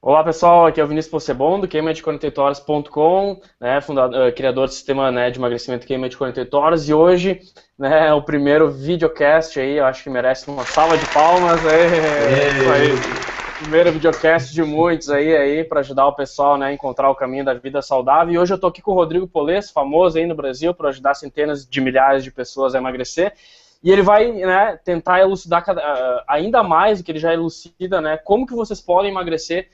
Olá pessoal, aqui é o Vinícius Possebon do queima-de-48horas.com, né, criador do sistema, né, de emagrecimento Queima de 48 horas, e hoje, né, é o primeiro videocast aí, eu acho que merece uma salva de palmas, isso aí, primeiro videocast de muitos aí para ajudar o pessoal, né, a encontrar o caminho da vida saudável. E hoje eu tô aqui com o Rodrigo Polesso, famoso aí no Brasil, para ajudar centenas de milhares de pessoas a emagrecer. E ele vai, né, tentar elucidar ainda mais do que ele já elucida, né, como que vocês podem emagrecer,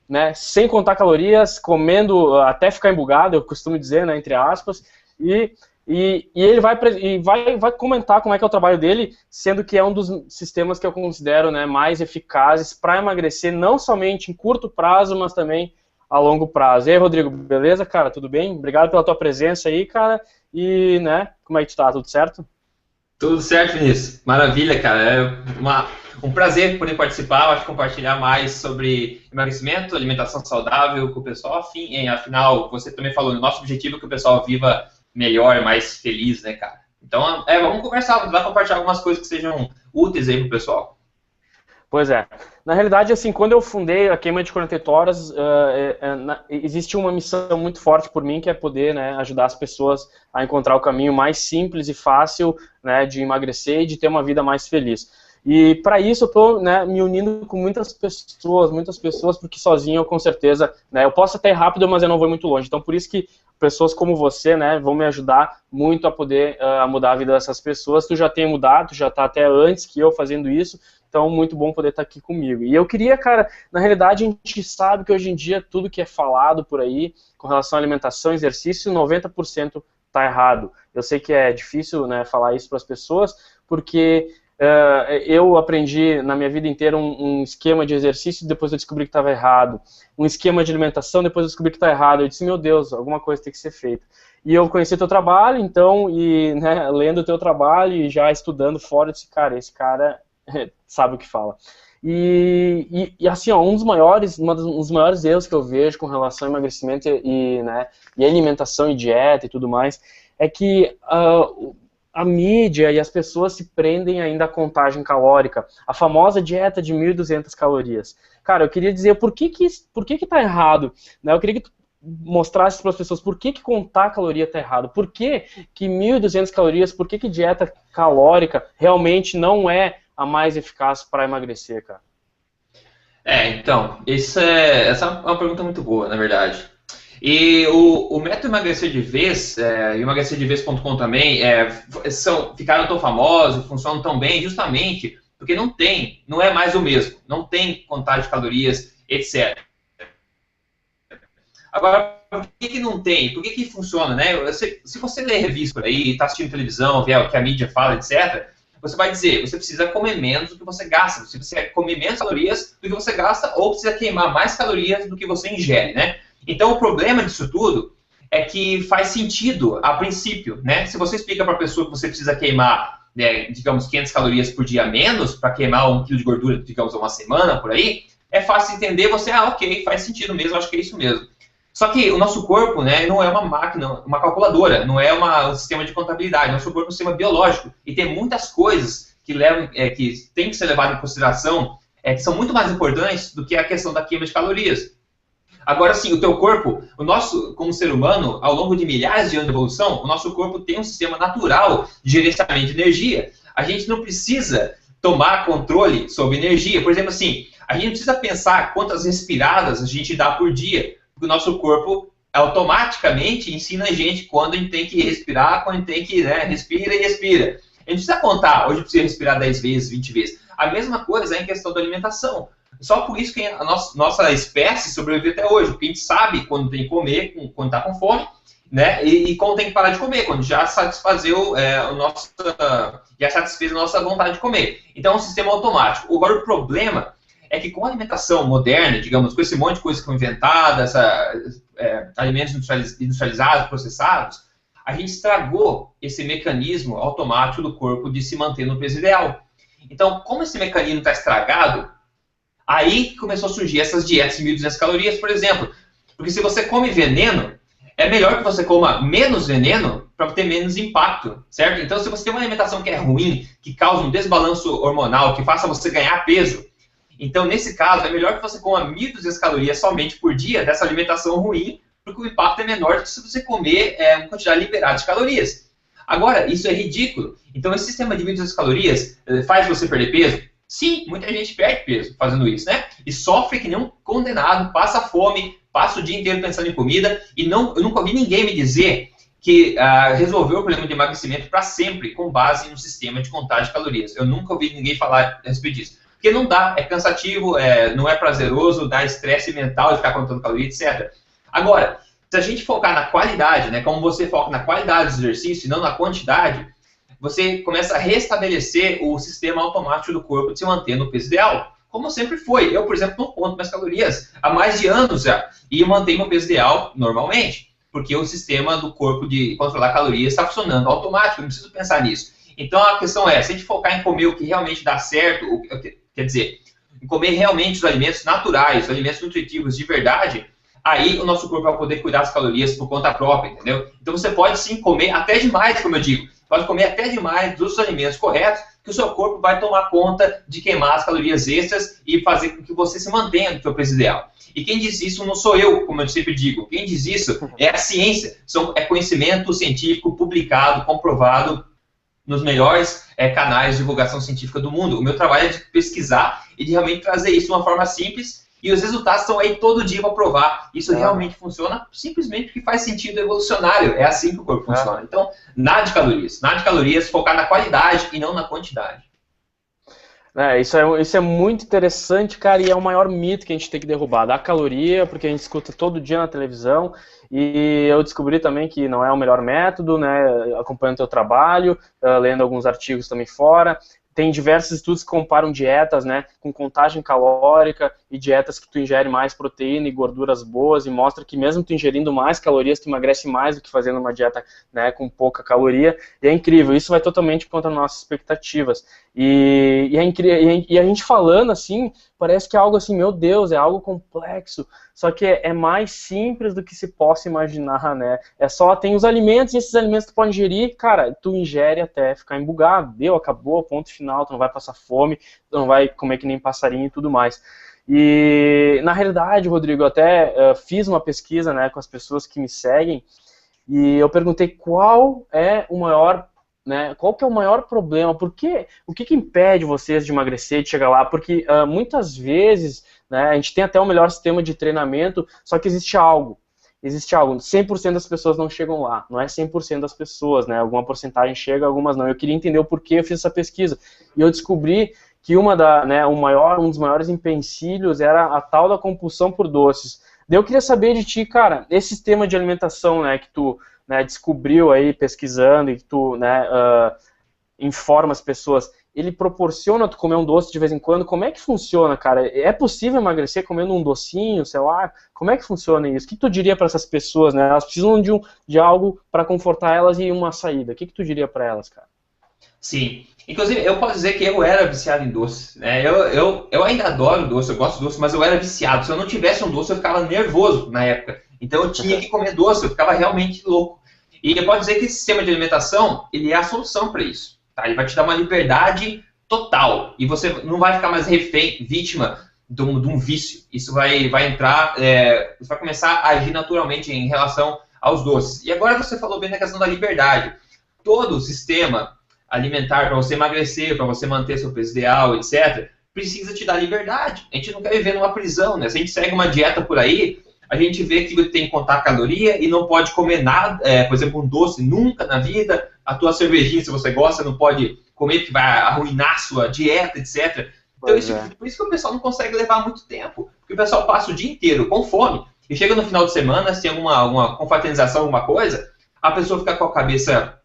né, sem contar calorias, comendo até ficar embugado, eu costumo dizer, né, entre aspas, e ele vai comentar como é que é o trabalho dele, sendo que é um dos sistemas que eu considero, né, mais eficazes para emagrecer, não somente em curto prazo, mas também a longo prazo. E aí, Rodrigo, beleza, cara? Tudo bem? Obrigado pela tua presença aí, cara. E, né, como é que tu tá? Tudo certo? Tudo certo, Vinícius. Maravilha, cara. Um prazer poder participar, acho, compartilhar mais sobre emagrecimento, alimentação saudável com o pessoal. Afinal, você também falou, nosso objetivo é que o pessoal viva melhor, mais feliz, né, cara? Então, vamos conversar, vamos lá compartilhar algumas coisas que sejam úteis aí pro pessoal. Pois é. Na realidade, assim, quando eu fundei a Queima de 48 Horas, existe uma missão muito forte por mim, que é poder, né, ajudar as pessoas a encontrar o caminho mais simples e fácil, né, de emagrecer e de ter uma vida mais feliz. E para isso eu estou, né, me unindo com muitas pessoas, porque sozinho eu com certeza, né, eu posso até ir rápido, mas eu não vou muito longe. Então por isso que pessoas como você, né, vão me ajudar muito a poder a mudar a vida dessas pessoas. Tu já tem mudado, tu já está até antes que eu fazendo isso. Então, muito bom poder estar aqui comigo. E eu queria, cara, na realidade, a gente sabe que hoje em dia tudo que é falado por aí com relação à alimentação e exercício, 90% está errado. Eu sei que é difícil, né, falar isso para as pessoas, porque eu aprendi na minha vida inteira um esquema de exercício, depois eu descobri que estava errado. Um esquema de alimentação, depois eu descobri que está errado. Eu disse, meu Deus, alguma coisa tem que ser feita. E eu conheci o teu trabalho, então, e, né, lendo o teu trabalho e já estudando fora, eu disse, cara, esse cara sabe o que fala. E assim, ó, um dos maiores erros que eu vejo com relação ao emagrecimento né, e alimentação e dieta e tudo mais, é que a mídia e as pessoas se prendem ainda à contagem calórica, a famosa dieta de 1.200 calorias. Cara, eu queria dizer por que tá errado, né? Eu queria que tu mostrasse para as pessoas por que contar caloria está errado, por que 1.200 calorias, por que dieta calórica realmente não é a mais eficaz para emagrecer, cara? Então, essa é uma pergunta muito boa, na verdade. E o método emagrecer de vez, e emagrecerdevez.com também, ficaram tão famosos, funcionam tão bem, justamente porque não é mais o mesmo, não tem contagem de calorias, etc. Agora, por que não tem? Por que funciona, né? Se você ler revista por aí, está assistindo televisão, vê o que a mídia fala, etc., você vai dizer, você precisa comer menos do que você gasta, você precisa comer menos calorias do que você gasta, ou precisa queimar mais calorias do que você ingere, né? Então, o problema disso tudo é que faz sentido a princípio, né? Se você explica para a pessoa que você precisa queimar, né, digamos, 500 calorias por dia a menos para queimar 1 quilo de gordura, digamos, uma semana, por aí, é fácil entender, ok, faz sentido mesmo, acho que é isso mesmo. Só que o nosso corpo, né, não é uma máquina, uma calculadora, não é um sistema de contabilidade. Nosso corpo é um sistema biológico e tem muitas coisas que tem que ser levadas em consideração, que são muito mais importantes do que a questão da queima de calorias. Agora sim, o teu corpo, como ser humano, ao longo de milhares de anos de evolução, o nosso corpo tem um sistema natural de gerenciamento de energia. A gente não precisa tomar controle sobre energia. Por exemplo, assim, a gente não precisa pensar quantas respiradas a gente dá por dia, porque o nosso corpo automaticamente ensina a gente quando a gente tem que respirar, quando a gente tem que, né, respira e expira. A gente precisa contar, hoje precisa respirar 10 vezes, 20 vezes. A mesma coisa é em questão da alimentação. Só por isso que a nossa espécie sobrevive até hoje, porque a gente sabe quando tem que comer, quando está com fome, né, e quando tem que parar de comer, quando já já satisfez a nossa vontade de comer. Então é um sistema automático. Agora o problema é que com a alimentação moderna, digamos, com esse monte de coisas que foram inventadas, alimentos industrializados, processados, a gente estragou esse mecanismo automático do corpo de se manter no peso ideal. Então, como esse mecanismo está estragado, aí começou a surgir essas dietas de 1.200 calorias, por exemplo. Porque se você come veneno, é melhor que você coma menos veneno para ter menos impacto, certo? Então, se você tem uma alimentação que é ruim, que causa um desbalanço hormonal, que faça você ganhar peso, Então, nesse caso, é melhor que você coma 1.200 calorias somente por dia dessa alimentação ruim, porque o impacto é menor do que se você comer uma quantidade liberada de calorias. Agora, isso é ridículo. Então, esse sistema de 1.200 calorias faz você perder peso? Sim, muita gente perde peso fazendo isso, né? E sofre que nem um condenado, passa fome, passa o dia inteiro pensando em comida, e eu nunca ouvi ninguém me dizer que resolveu o problema de emagrecimento para sempre com base no sistema de contagem de calorias. Eu nunca ouvi ninguém falar a respeito disso. Porque não dá, é cansativo, não é prazeroso, dá estresse mental de ficar contando calorias, etc. Agora, se a gente focar na qualidade, né, como você foca na qualidade do exercício e não na quantidade, você começa a restabelecer o sistema automático do corpo de se manter no peso ideal, como sempre foi. Eu, por exemplo, não conto minhas calorias há mais de anos já, e eu mantenho meu peso ideal normalmente, porque o sistema do corpo de controlar calorias está funcionando automático, eu não preciso pensar nisso. Então a questão é, se a gente focar em comer o que realmente dá certo, quer dizer, em comer realmente os alimentos naturais, os alimentos nutritivos de verdade, aí o nosso corpo vai poder cuidar das calorias por conta própria, entendeu? Então você pode sim comer até demais, como eu digo, pode comer até demais dos alimentos corretos, que o seu corpo vai tomar conta de queimar as calorias extras e fazer com que você se mantenha no seu peso ideal. E quem diz isso não sou eu, como eu sempre digo. Quem diz isso é a ciência. É conhecimento científico publicado, comprovado nos melhores canais de divulgação científica do mundo. O meu trabalho é de pesquisar e de realmente trazer isso de uma forma simples, e os resultados estão aí todo dia para provar. Isso realmente funciona simplesmente porque faz sentido evolucionário. É assim que o corpo funciona. Então, nada de calorias, focar na qualidade e não na quantidade. Isso é muito interessante, cara, e é o maior mito que a gente tem que derrubar, da caloria, porque a gente escuta todo dia na televisão, e eu descobri também que não é o melhor método, né, acompanhando o teu trabalho, lendo alguns artigos também fora. Tem diversos estudos que comparam dietas, né, com contagem calórica e dietas que tu ingere mais proteína e gorduras boas, e mostra que mesmo tu ingerindo mais calorias, tu emagrece mais do que fazendo uma dieta, né, com pouca caloria. E é incrível, isso vai totalmente contra nossas expectativas. E a gente falando assim, parece que é algo assim, meu Deus, é algo complexo, só que é mais simples do que se possa imaginar, né? É só, tem os alimentos, e esses alimentos tu pode ingerir, cara, tu ingere até ficar embugado, acabou, ponto final, tu não vai passar fome, tu não vai comer que nem passarinho e tudo mais. E, na realidade, Rodrigo, eu até fiz uma pesquisa, né, com as pessoas que me seguem, e eu perguntei qual é o maior, né, qual que é o maior problema, o que impede vocês de emagrecer, de chegar lá, porque muitas vezes, né, a gente tem até o melhor sistema de treinamento, só que existe algo, 100% das pessoas não chegam lá, não é 100% das pessoas, né, alguma porcentagem chega, algumas não. Eu queria entender o porquê eu fiz essa pesquisa, e eu descobri que um dos maiores empecilhos era a tal da compulsão por doces. Daí eu queria saber de ti, cara, esse sistema de alimentação, né, que tu, né, descobriu aí pesquisando e que tu, né, informa as pessoas, ele proporciona tu comer um doce de vez em quando? Como é que funciona, cara? É possível emagrecer comendo um docinho, sei lá? Como é que funciona isso? O que tu diria para essas pessoas, né? Elas precisam de algo para confortar elas e uma saída. O que tu diria para elas, cara? Sim. Inclusive, eu posso dizer que eu era viciado em doce, né? Eu ainda adoro doce, eu gosto de doce, mas eu era viciado. Se eu não tivesse um doce, eu ficava nervoso na época. Então eu tinha que comer doce, eu ficava realmente louco. E eu posso dizer que esse sistema de alimentação, ele é a solução para isso. Tá? Ele vai te dar uma liberdade total. E você não vai ficar mais refém, vítima de um vício. Isso vai entrar, você vai começar a agir naturalmente em relação aos doces. E agora você falou bem da questão da liberdade. Todo o sistema alimentar, para você emagrecer, para você manter seu peso ideal, etc., precisa te dar liberdade. A gente não quer viver numa prisão, né? Se a gente segue uma dieta por aí, a gente vê que tem que contar caloria e não pode comer nada, por exemplo, um doce nunca na vida, a tua cervejinha, se você gosta, não pode comer porque vai arruinar a sua dieta, etc. Então, por isso que o pessoal não consegue levar muito tempo, porque o pessoal passa o dia inteiro com fome, e chega no final de semana, se tem alguma confraternização, alguma coisa, a pessoa fica com a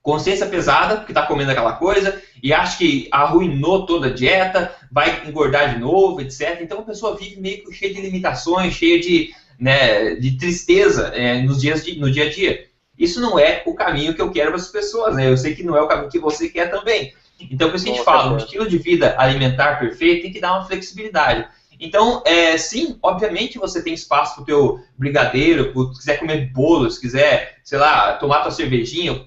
consciência pesada, porque está comendo aquela coisa, e acha que arruinou toda a dieta, vai engordar de novo, etc. Então a pessoa vive meio que cheia de limitações, cheia de tristeza no dia a dia. Isso não é o caminho que eu quero para as pessoas, né? Eu sei que não é o caminho que você quer também. Então, por isso que a gente fala, um estilo de vida alimentar perfeito tem que dar uma flexibilidade. Então, sim, obviamente você tem espaço para o teu brigadeiro, se quiser comer bolo, se quiser, sei lá, tomar tua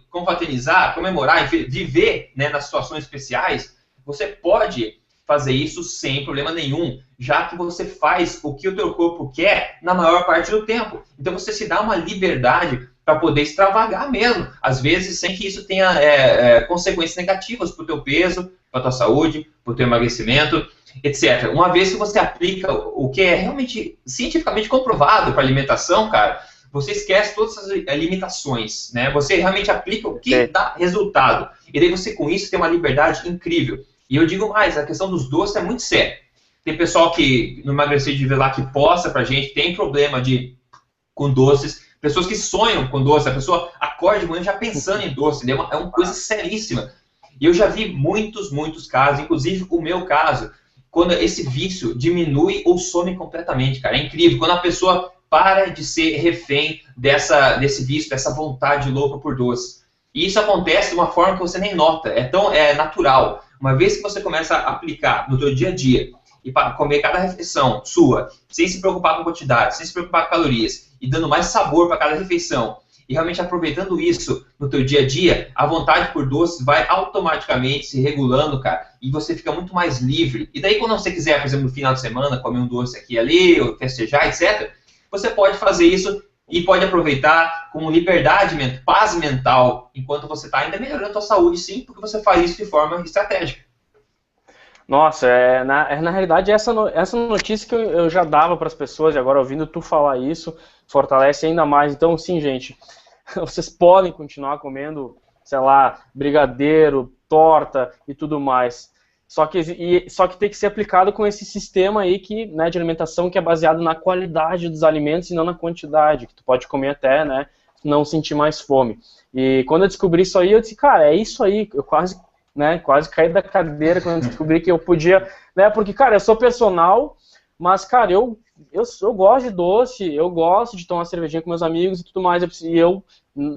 confraternizar, comemorar, enfim, viver, né, nas situações especiais, você pode fazer isso sem problema nenhum, já que você faz o que o teu corpo quer na maior parte do tempo. Então você se dá uma liberdade para poder extravagar mesmo, às vezes sem que isso tenha consequências negativas para o teu peso, para a tua saúde, para o teu emagrecimento, etc. Uma vez que você aplica o que é realmente cientificamente comprovado para alimentação, cara, você esquece todas as limitações, né? Você realmente aplica o que dá resultado. E daí você, com isso, tem uma liberdade incrível. E eu digo mais, a questão dos doces é muito séria. Tem pessoal que, no Emagrecer de Ver, que posta pra gente, tem problema com doces. Pessoas que sonham com doce, a pessoa acorda de manhã já pensando em doce. É uma coisa seríssima. E eu já vi muitos casos, inclusive o meu caso, quando esse vício diminui ou some completamente, cara. É incrível. Quando a pessoa para de ser refém desse vício, dessa vontade louca por doce. E isso acontece de uma forma que você nem nota, é natural. Uma vez que você começa a aplicar no seu dia a dia, e para comer cada refeição sua, sem se preocupar com quantidade, sem se preocupar com calorias, e dando mais sabor para cada refeição, e realmente aproveitando isso no teu dia a dia, a vontade por doces vai automaticamente se regulando, cara, e você fica muito mais livre. E daí quando você quiser, por exemplo, no final de semana, comer um doce aqui e ali, ou festejar, etc., você pode fazer isso e pode aproveitar com liberdade, paz mental, enquanto você está ainda melhorando a sua saúde, sim, porque você faz isso de forma estratégica. Nossa, na realidade essa notícia que eu já dava para as pessoas, e agora ouvindo tu falar isso, fortalece ainda mais. Então, sim, gente, vocês podem continuar comendo, sei lá, brigadeiro, torta e tudo mais. Só que tem que ser aplicado com esse sistema aí né, de alimentação que é baseado na qualidade dos alimentos e não na quantidade, que tu pode comer até, né, não sentir mais fome. E quando eu descobri isso aí, eu disse, cara, é isso aí, eu quase caí da cadeira quando eu descobri que eu podia, né, porque, cara, eu sou personal, mas, cara, eu gosto de doce, eu gosto de tomar cervejinha com meus amigos e tudo mais, e eu,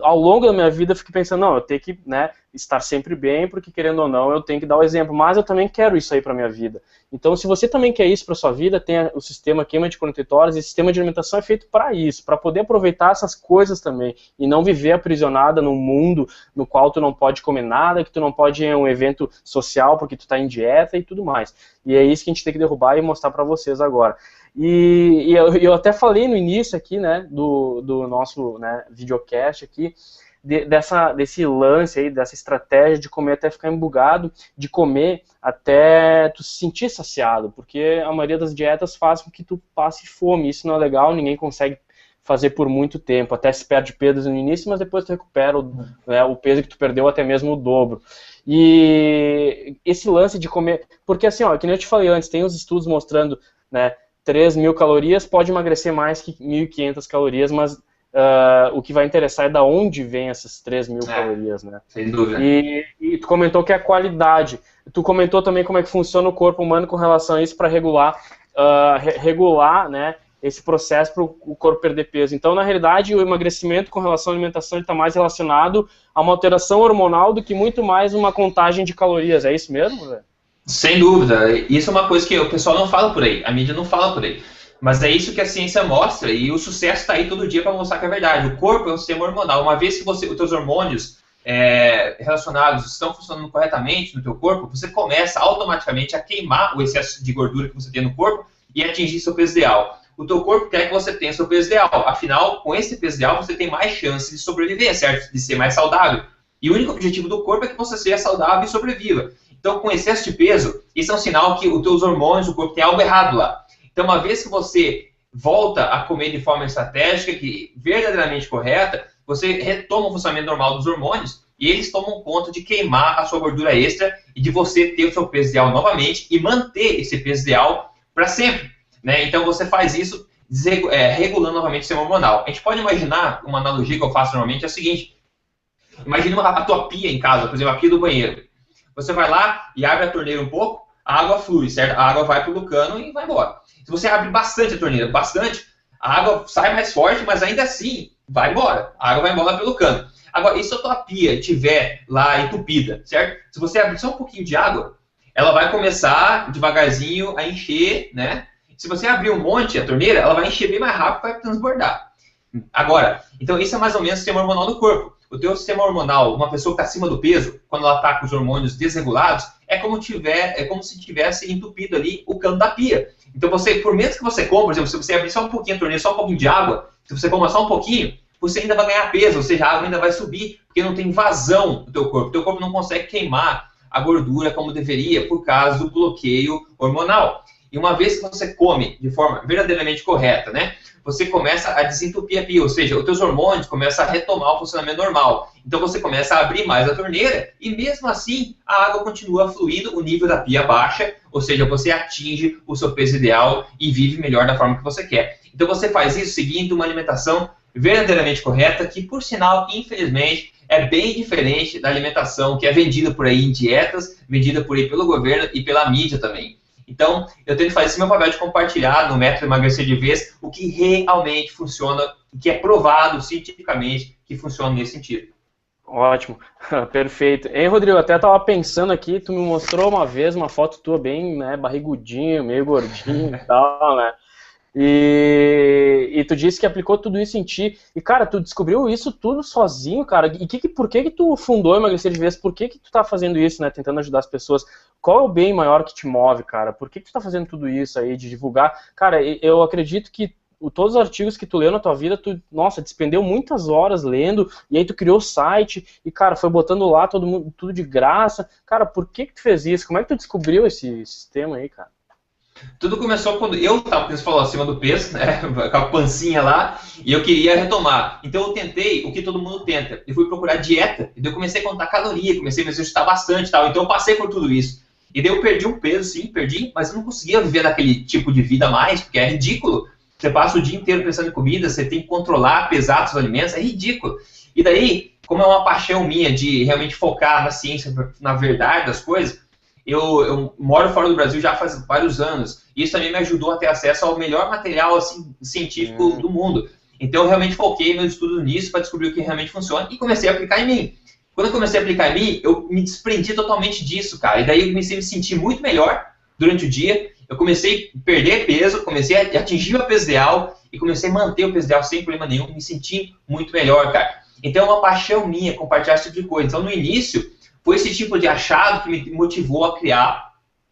ao longo da minha vida, fiquei pensando, não, eu tenho que, né, estar sempre bem, porque, querendo ou não, eu tenho que dar o exemplo, mas eu também quero isso aí pra minha vida. Então, se você também quer isso pra sua vida, tem o sistema queima de 48 horas, e o sistema de alimentação é feito para isso, para poder aproveitar essas coisas também, e não viver aprisionada num mundo no qual tu não pode comer nada, que tu não pode ir a um evento social porque tu tá em dieta e tudo mais. E é isso que a gente tem que derrubar e mostrar pra vocês agora. E eu até falei no início aqui, né, do nosso, né, videocast aqui, desse lance aí, dessa estratégia de comer até ficar embugado, de comer até tu se sentir saciado, porque a maioria das dietas faz com que tu passe fome, isso não é legal, ninguém consegue fazer por muito tempo, até se perde peso no início, mas depois tu recupera o peso que tu perdeu, até mesmo o dobro. E esse lance de comer, porque assim, ó, que nem eu te falei antes, tem os estudos mostrando, né, 3.000 calorias pode emagrecer mais que 1.500 calorias, mas o que vai interessar é da onde vem essas 3.000 calorias, né? Sem dúvida. E tu comentou que é a qualidade. Tu comentou também como é que funciona o corpo humano com relação a isso para regular, né, esse processo para o corpo perder peso. Então, na realidade, o emagrecimento com relação à alimentação está mais relacionado a uma alteração hormonal do que muito mais uma contagem de calorias. É isso mesmo, velho? Sem dúvida. Isso é uma coisa que o pessoal não fala por aí, a mídia não fala por aí. Mas é isso que a ciência mostra, e o sucesso está aí todo dia para mostrar que é verdade. O corpo é um sistema hormonal. Uma vez que os teus hormônios relacionados estão funcionando corretamente no teu corpo, você começa automaticamente a queimar o excesso de gordura que você tem no corpo e atingir seu peso ideal. O teu corpo quer que você tenha seu peso ideal. Afinal, com esse peso ideal, você tem mais chance de sobreviver, certo? De ser mais saudável. E o único objetivo do corpo é que você seja saudável e sobreviva. Então, com excesso de peso, isso é um sinal que os teus hormônios, o corpo tem algo errado lá. Então, uma vez que você volta a comer de forma estratégica, que verdadeiramente correta, você retoma o funcionamento normal dos hormônios e eles tomam conta de queimar a sua gordura extra e de você ter o seu peso ideal novamente e manter esse peso ideal para sempre, né? Então, você faz isso regulando novamente o sistema hormonal. A gente pode imaginar, uma analogia que eu faço normalmente é a seguinte: imagina a tua pia em casa, por exemplo, a pia do banheiro. Você vai lá e abre a torneira um pouco, a água flui, certo? A água vai para o cano e vai embora. Se você abre bastante a torneira, a água sai mais forte, mas ainda assim vai embora. A água vai embora pelo cano. Agora, e se a tua pia estiver lá entupida, certo? Se você abrir só um pouquinho de água, ela vai começar devagarzinho a encher, né? Se você abrir um monte a torneira, ela vai encher bem mais rápido, vai transbordar. Agora, então isso é mais ou menos o sistema hormonal do corpo. O teu sistema hormonal, uma pessoa que está acima do peso, quando ela está com os hormônios desregulados, é como se tivesse entupido ali o cano da pia. Então, por menos que você coma, por exemplo, se você abrir só um pouquinho a torneira, só um pouquinho de água, se você coma só um pouquinho, você ainda vai ganhar peso, ou seja, a água ainda vai subir, porque não tem vazão do teu corpo. O teu corpo não consegue queimar a gordura como deveria por causa do bloqueio hormonal. E uma vez que você come de forma verdadeiramente correta, né, você começa a desentupir a pia, ou seja, os teus hormônios começam a retomar o funcionamento normal. Então você começa a abrir mais a torneira e mesmo assim a água continua fluindo, o nível da pia baixa, ou seja, você atinge o seu peso ideal e vive melhor da forma que você quer. Então você faz isso seguindo uma alimentação verdadeiramente correta, que por sinal, infelizmente, é bem diferente da alimentação que é vendida por aí em dietas, vendida por aí pelo governo e pela mídia também. Então, eu tento fazer esse meu papel de compartilhar no método Emagrecer de Vez o que realmente funciona, que é provado cientificamente que funciona nesse sentido. Ótimo, perfeito. Hein, Rodrigo, até tava pensando aqui, tu me mostrou uma vez uma foto tua bem, né, barrigudinho, meio gordinho e tal, né? E tu disse que aplicou tudo isso em ti. E, cara, tu descobriu isso tudo sozinho, cara. E por que tu fundou Emagrecer de Vez? Por que tu tá fazendo isso, né? Tentando ajudar as pessoas. Qual é o bem maior que te move, cara? Por que tu tá fazendo tudo isso aí, de divulgar? Cara, eu acredito que todos os artigos que tu leu na tua vida, tu, nossa, despendeu muitas horas lendo, e aí tu criou o site, e, cara, foi botando lá todo mundo, tudo de graça. Cara, por que tu fez isso? Como é que tu descobriu esse sistema aí, cara? Tudo começou quando eu estava, como você falou, acima do peso, né, com a pancinha lá, e eu queria retomar. Então eu tentei o que todo mundo tenta. Eu fui procurar dieta, e daí eu comecei a contar caloria, comecei a me exercitar bastante e tal. Então eu passei por tudo isso. E daí eu perdi um peso, sim, perdi, mas eu não conseguia viver daquele tipo de vida mais, porque é ridículo. Você passa o dia inteiro pensando em comida, você tem que controlar, pesar os alimentos, é ridículo. E daí, como é uma paixão minha de realmente focar na ciência, na verdade das coisas, eu moro fora do Brasil já faz vários anos, e isso também me ajudou a ter acesso ao melhor material assim, científico do mundo. Então eu realmente foquei meu estudo nisso para descobrir o que realmente funciona e comecei a aplicar em mim. Quando eu comecei a aplicar em mim, eu me desprendi totalmente disso, cara, e daí eu comecei a me sentir muito melhor durante o dia, eu comecei a perder peso, comecei a atingir o meu peso ideal e comecei a manter o peso ideal sem problema nenhum, me senti muito melhor, cara. Então é uma paixão minha compartilhar esse tipo de coisa. Então no início, foi esse tipo de achado que me motivou a criar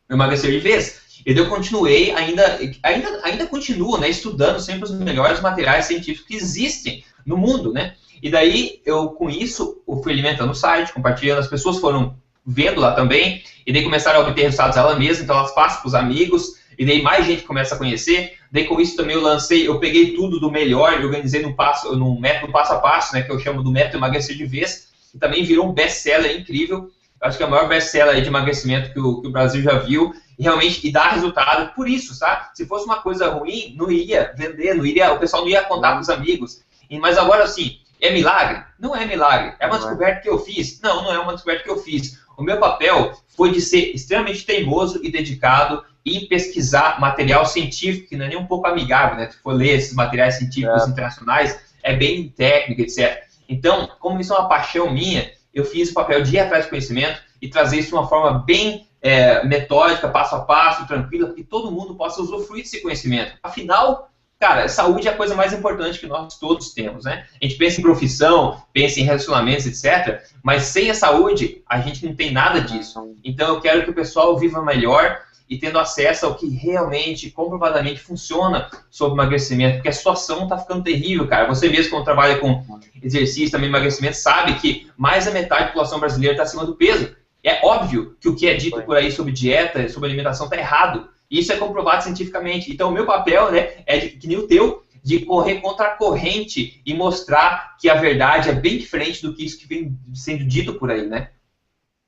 o Emagrecer de Vez. E daí eu continuei, ainda continuo, né, estudando sempre os melhores materiais científicos que existem no mundo, né? E daí, com isso, eu fui alimentando o site, compartilhando, as pessoas foram vendo lá também, e daí começaram a obter resultados ela mesma, então elas passam para os amigos, e daí mais gente começa a conhecer. Daí com isso também eu peguei tudo do melhor, e organizei num método passo a passo, né, que eu chamo do método Emagrecer de Vez, que também virou um best-seller incrível. Acho que é o maior best-seller de emagrecimento que o Brasil já viu, e realmente dá resultado por isso, tá? Se fosse uma coisa ruim, não ia vender, o pessoal não ia contar para os amigos. Mas agora, assim, é milagre? Não é milagre. É uma descoberta que eu fiz? Não, não é uma descoberta que eu fiz. O meu papel foi de ser extremamente teimoso e dedicado em pesquisar material científico, que não é nem um pouco amigável, né? Se for ler esses materiais científicos internacionais, é bem técnico, etc. Então, como isso é uma paixão minha, eu fiz o papel de ir atrás do conhecimento e trazer isso de uma forma bem metódica, passo a passo, tranquila, para que todo mundo possa usufruir desse conhecimento. Afinal, cara, saúde é a coisa mais importante que nós todos temos, né? A gente pensa em profissão, pensa em relacionamentos, etc., mas sem a saúde, a gente não tem nada disso. Então, eu quero que o pessoal viva melhor e tendo acesso ao que realmente, comprovadamente, funciona sobre emagrecimento, porque a situação está ficando terrível, cara. Você mesmo, quando trabalha com exercício, também emagrecimento, sabe que mais da metade da população brasileira está acima do peso. É óbvio que o que é dito por aí sobre dieta, sobre alimentação, está errado. Isso é comprovado cientificamente. Então, o meu papel, né, que nem o teu, de correr contra a corrente e mostrar que a verdade é bem diferente do que isso que vem sendo dito por aí, né?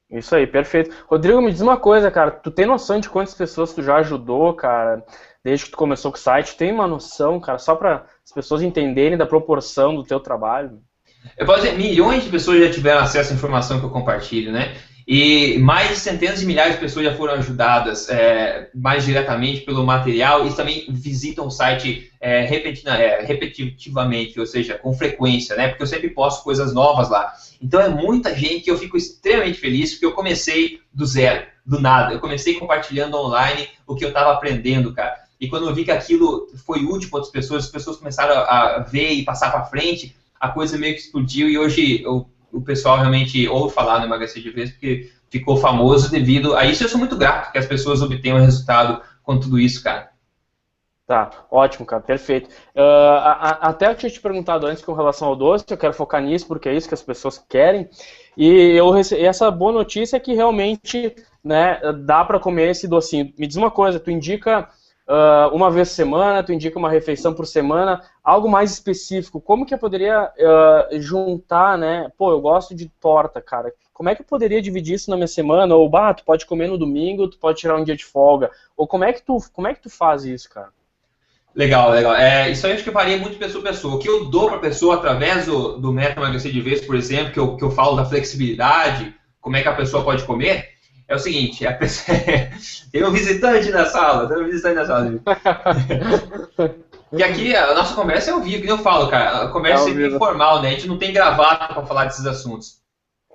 Isso aí, perfeito. Rodrigo, me diz uma coisa, cara, tu tem noção de quantas pessoas tu já ajudou, cara, desde que tu começou com o site? Tu tem uma noção, cara, só para as pessoas entenderem da proporção do teu trabalho? Eu posso dizer, milhões de pessoas já tiveram acesso à informação que eu compartilho, né? E mais de centenas de milhares de pessoas já foram ajudadas mais diretamente pelo material e também visitam o site repetitivamente, ou seja, com frequência, né? Porque eu sempre posto coisas novas lá. Então é muita gente que eu fico extremamente feliz porque eu comecei do zero, do nada. Eu comecei compartilhando online o que eu estava aprendendo, cara. E quando eu vi que aquilo foi útil para outras pessoas, as pessoas começaram a ver e passar para frente, a coisa meio que explodiu e hoje eu o pessoal realmente ouve falar no emagrecer de vez, porque ficou famoso devido a isso. Eu sou muito grato que as pessoas obtenham resultado com tudo isso, cara. Tá, ótimo, cara, perfeito. Até eu tinha te perguntado antes com relação ao doce, eu quero focar nisso porque é isso que as pessoas querem. E essa boa notícia é que realmente, né, dá para comer esse docinho. Me diz uma coisa, tu indica uma vez por semana, tu indica uma refeição por semana, algo mais específico. Como que eu poderia juntar, né? Pô, eu gosto de torta, cara. Como é que eu poderia dividir isso na minha semana? Ou, tu pode comer no domingo, tu pode tirar um dia de folga. Ou como é que tu faz isso, cara? Legal, legal. Isso aí acho que varia muito de pessoa a pessoa. O que eu dou para a pessoa através do método emagrecer de vez, por exemplo, que eu falo da flexibilidade, como é que a pessoa pode comer, é o seguinte, tem um visitante na sala, E aqui a nossa conversa é ao vivo, que eu falo, cara, a conversa é sempre informal, né? A gente não tem gravata para falar desses assuntos.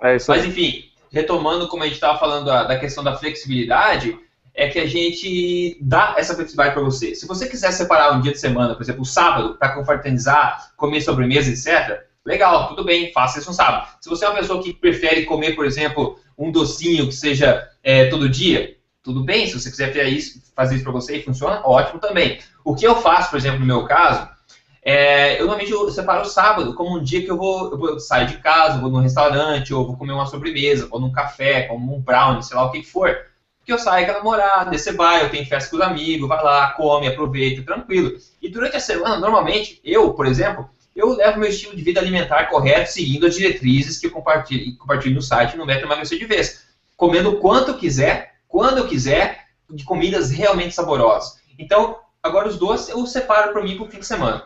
É isso aí. Mas enfim, retomando como a gente estava falando da questão da flexibilidade, é que a gente dá essa flexibilidade para você. Se você quiser separar um dia de semana, por exemplo, o sábado, para confraternizar, comer sobremesa, etc., legal, tudo bem, faça isso no sábado. Se você é uma pessoa que prefere comer, por exemplo, um docinho que seja todo dia, tudo bem. Se você quiser fazer isso para você e funciona, ótimo também. O que eu faço, por exemplo, no meu caso, eu normalmente separo o sábado como um dia que eu vou sair de casa, vou num restaurante, ou vou comer uma sobremesa, vou num café, como um brownie, sei lá o que for. Porque eu saio com a namorada, você vai, eu tenho festa com os amigos, vai lá, come, aproveita, tranquilo. E durante a semana, normalmente, por exemplo, eu levo meu estilo de vida alimentar correto, seguindo as diretrizes que eu compartilho no site, no Método Emagrecer de Vez. Comendo o quanto eu quiser, quando eu quiser, de comidas realmente saborosas. Então, agora os doces eu separo para mim para o fim de semana.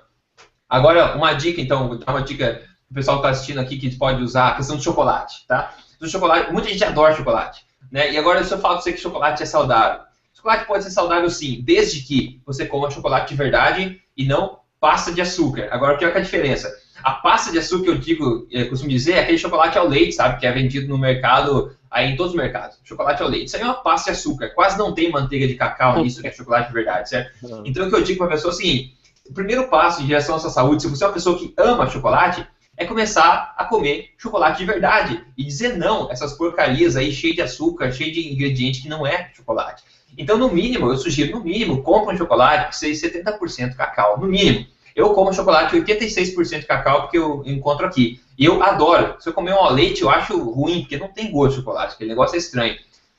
Agora, uma dica, então, vou dar uma dica para o pessoal que está assistindo aqui, que pode usar, a questão do chocolate, tá? Do chocolate, muita gente adora chocolate. Né? E agora, se eu falo para você que chocolate é saudável. Chocolate pode ser saudável sim, desde que você coma chocolate de verdade e não pasta de açúcar. Agora, o que é a diferença? A pasta de açúcar, eu costumo dizer, é aquele chocolate ao leite, sabe? Que é vendido no mercado, aí em todos os mercados. Chocolate ao leite. Isso aí é uma pasta de açúcar. Quase não tem manteiga de cacau nisso, que é chocolate de verdade, certo? Então, o que eu digo para a pessoa é o seguinte: o primeiro passo em direção à sua saúde, se você é uma pessoa que ama chocolate, é começar a comer chocolate de verdade e dizer não a essas porcarias aí cheias de açúcar, cheias de ingrediente que não é chocolate. Então, no mínimo, eu sugiro, no mínimo, compre um chocolate que seja 70% cacau, no mínimo. Eu como chocolate 86% cacau porque eu encontro aqui. E eu adoro. Se eu comer um leite, eu acho ruim, porque não tem gosto de chocolate, aquele negócio é estranho.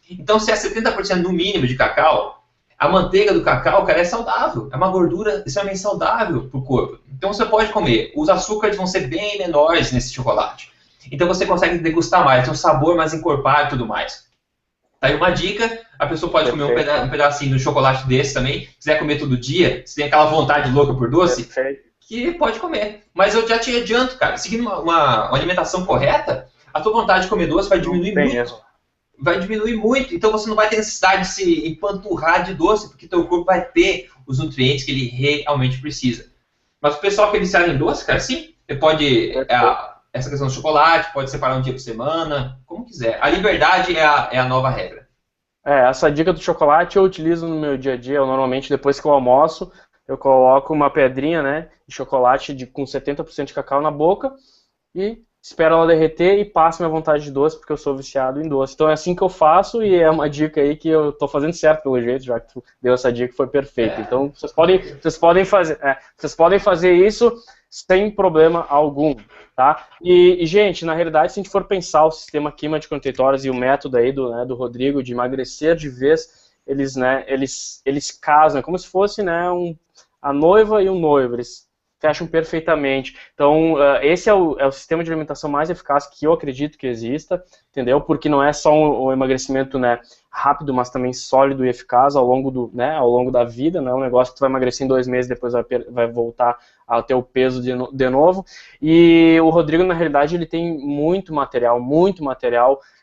Então, se é 70% no mínimo de cacau, a manteiga do cacau, cara, é saudável. É uma gordura extremamente saudável para o corpo. Então você pode comer. Os açúcares vão ser bem menores nesse chocolate. Então você consegue degustar mais, tem um sabor mais encorpado e tudo mais. Tá aí uma dica, a pessoa pode comer um pedacinho de chocolate desse também. Se quiser comer todo dia, se tem aquela vontade louca por doce, que pode comer. Mas eu já te adianto, cara, seguindo uma alimentação correta, a tua vontade de comer doce vai diminuir muito. Vai diminuir muito, então você não vai ter necessidade de se empanturrar de doce, porque teu corpo vai ter os nutrientes que ele realmente precisa. Mas o pessoal que é viciado em doce, cara, sim, você pode, essa questão do chocolate, pode separar um dia por semana, como quiser. A liberdade é a nova regra. Essa dica do chocolate eu utilizo no meu dia a dia. Eu normalmente, depois que eu almoço, eu coloco uma pedrinha, né, de chocolate com 70% de cacau na boca e espero ela derreter e passo minha vontade de doce, porque eu sou viciado em doce. Então é assim que eu faço e é uma dica aí que eu tô fazendo certo pelo jeito, já que tu deu essa dica, foi perfeito. Então vocês podem fazer isso sem problema algum, tá? E, gente, na realidade, se a gente for pensar o sistema Queima de 48 horas e o método aí do Rodrigo de emagrecer de vez, eles casam, é como se fosse, né, a noiva e o noivo, eles fecham perfeitamente. Então, esse é o sistema de alimentação mais eficaz que eu acredito que exista, entendeu? Porque não é só um emagrecimento, né, rápido, mas também sólido e eficaz ao longo da vida, não é um negócio que tu vai emagrecer em 2 meses, depois vai voltar a ter o peso de novo. E o Rodrigo, na realidade, ele tem muito material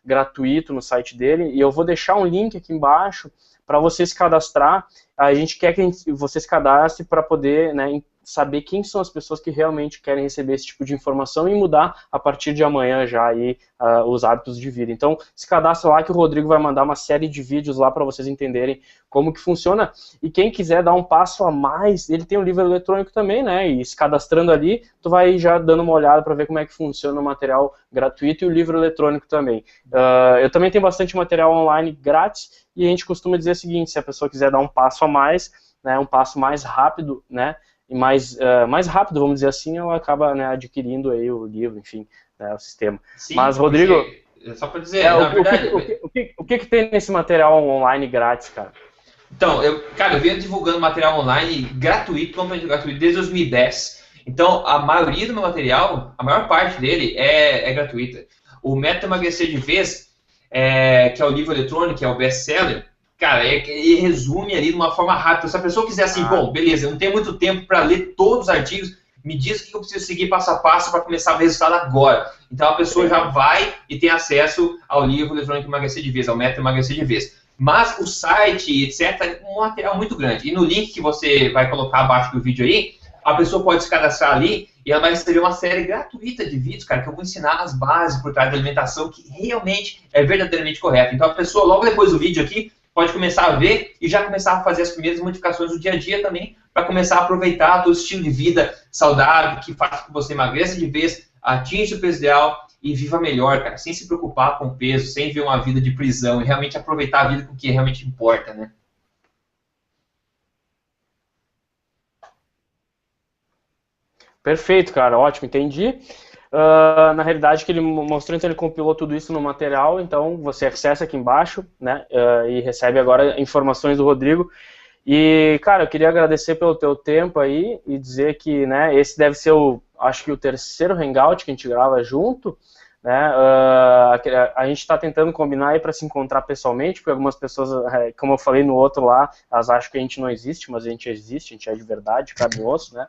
gratuito no site dele, e eu vou deixar um link aqui embaixo para você se cadastrar. A gente quer que você se cadastre para poder, né, saber quem são as pessoas que realmente querem receber esse tipo de informação e mudar a partir de amanhã já aí, os hábitos de vida. Então, se cadastra lá que o Rodrigo vai mandar uma série de vídeos lá para vocês entenderem como que funciona. E quem quiser dar um passo a mais, ele tem um livro eletrônico também, né? E se cadastrando ali, tu vai já dando uma olhada para ver como é que funciona o material gratuito e o livro eletrônico também. Eu também tenho bastante material online grátis e a gente costuma dizer o seguinte, se a pessoa quiser dar um passo a mais, né, um passo mais rápido, né, e mais rápido, vamos dizer assim, ela acaba, né, adquirindo aí o livro, enfim, né, o sistema. Sim, mas, Rodrigo, só para dizer, na verdade... O que tem nesse material online grátis, cara? Então, eu venho divulgando material online gratuito, completamente gratuito, desde 2010. Então, a maioria do meu material, a maior parte dele é gratuita. O Método Emagrecer de Vez, que é o livro eletrônico, que é o best-seller, cara, ele resume ali de uma forma rápida. Se a pessoa quiser assim, bom, beleza, eu não tenho muito tempo para ler todos os artigos, me diz o que eu preciso seguir passo a passo para começar a ver resultado agora. Então a pessoa já vai e tem acesso ao livro eletrônico Emagrecer de Vez, ao Método Emagrecer de Vez. Mas o site, etc., é um material muito grande. E no link que você vai colocar abaixo do vídeo aí, a pessoa pode se cadastrar ali e ela vai receber uma série gratuita de vídeos, cara, que eu vou ensinar as bases por trás da alimentação que realmente é verdadeiramente correta. Então a pessoa, logo depois do vídeo aqui, pode começar a ver e já começar a fazer as primeiras modificações do dia a dia também, para começar a aproveitar todo o estilo de vida saudável que faz com que você emagreça de vez, atinja o peso ideal e viva melhor, cara, sem se preocupar com o peso, sem ver uma vida de prisão e realmente aproveitar a vida com o que realmente importa, né? Perfeito, cara, ótimo, entendi. Na realidade, que ele mostrou, então ele compilou tudo isso no material, então você acessa aqui embaixo, né, e recebe agora informações do Rodrigo. E, cara, eu queria agradecer pelo teu tempo aí e dizer que, né, esse deve ser acho que o terceiro hangout que a gente grava junto, né, a gente está tentando combinar aí para se encontrar pessoalmente, porque algumas pessoas, como eu falei no outro lá, elas acham que a gente não existe, mas a gente existe, a gente é de verdade, carne e osso, né.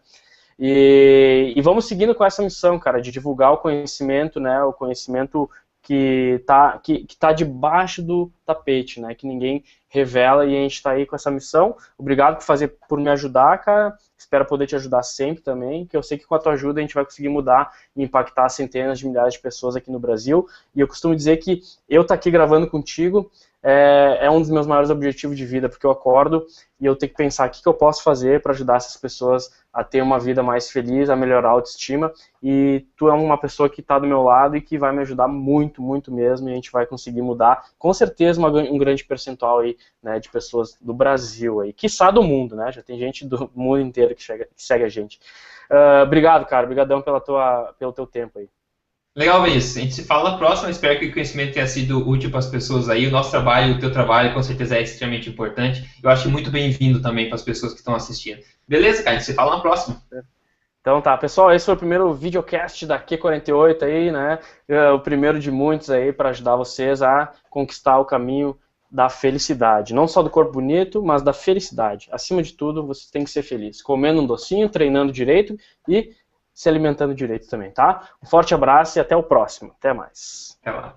E vamos seguindo com essa missão, cara, de divulgar o conhecimento, né, o conhecimento que tá debaixo do tapete, né, que ninguém revela, e a gente está aí com essa missão. Obrigado por me ajudar, cara, espero poder te ajudar sempre também, que eu sei que com a tua ajuda a gente vai conseguir mudar e impactar centenas de milhares de pessoas aqui no Brasil, e eu costumo dizer que eu estar aqui gravando contigo é um dos meus maiores objetivos de vida, porque eu acordo e eu tenho que pensar o que eu posso fazer para ajudar essas pessoas a ter uma vida mais feliz, a melhorar a autoestima, e tu é uma pessoa que está do meu lado e que vai me ajudar muito, muito mesmo, e a gente vai conseguir mudar, com certeza, um grande percentual aí, né, de pessoas do Brasil, aí, quiçá do mundo, né, já tem gente do mundo inteiro que segue a gente. Obrigado, cara, obrigadão pelo teu tempo aí. Legal, Vinícius. A gente se fala na próxima. Espero que o conhecimento tenha sido útil para as pessoas aí. O nosso trabalho, o teu trabalho, com certeza é extremamente importante. Eu acho muito bem-vindo também para as pessoas que estão assistindo. Beleza, cara? A gente se fala na próxima. Então tá, pessoal, esse foi o primeiro videocast da Q48 aí, né? O primeiro de muitos aí para ajudar vocês a conquistar o caminho da felicidade. Não só do corpo bonito, mas da felicidade. Acima de tudo, você tem que ser feliz. Comendo um docinho, treinando direito e se alimentando direito também, tá? Um forte abraço e até o próximo. Até mais. Até lá.